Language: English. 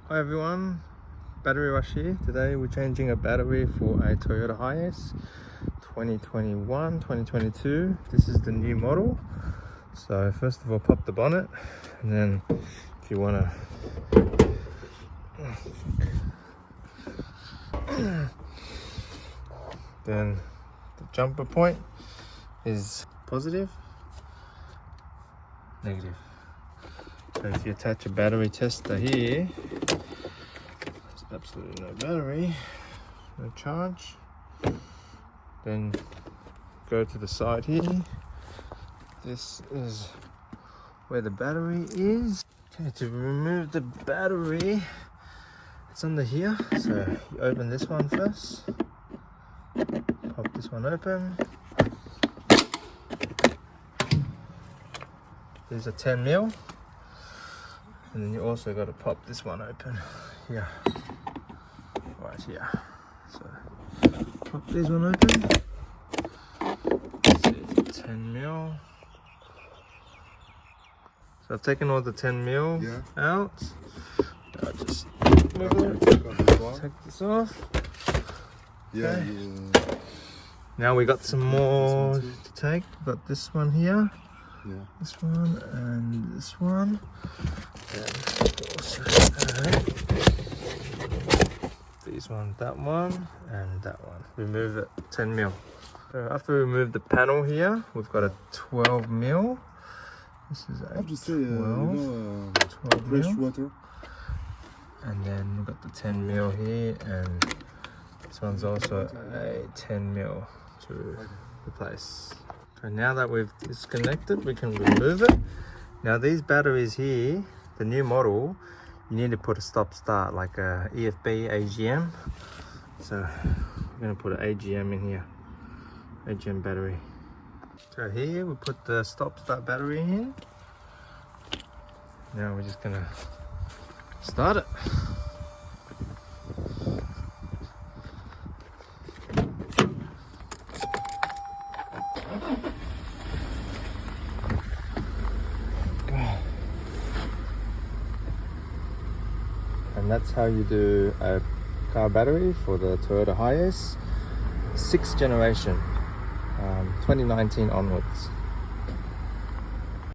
Hi everyone, Battery Rush here. Today we're changing a battery for a Toyota Hiace 2021-2022. This is the new model. So first of all, pop the bonnet, and then if you want to then the jumper point is positive, negative. So if you attach a battery tester here, there's absolutely no battery, no charge. Then go to the side here. This is where the battery is. Okay, to remove the battery, it's under here. So you open this one first. Pop this one open. There's a 10mm. And then you also got to pop this one open here, right here. So pop this one open. See, it's 10mm. So I've taken all the 10mm out. I'll just move it. Take this off. Okay. Now we got some more to take. We've got this one here. This one and this one. And also these one, that one, and that one. Remove the 10mm. So after we remove the panel here, we've got a 12mm. This is a 12 fresh water. And then we've got the 10mm here, and this one's also a 10mm to replace. So now that we've disconnected, we can remove it. Now these batteries here, the new model, you need to put a stop start like a EFB AGM. So we're going to put an AGM in here, AGM battery. So here we put the stop start battery in. Now we're just going to start it. And that's how you do a car battery for the Toyota Hiace 6th generation, 2019 onwards.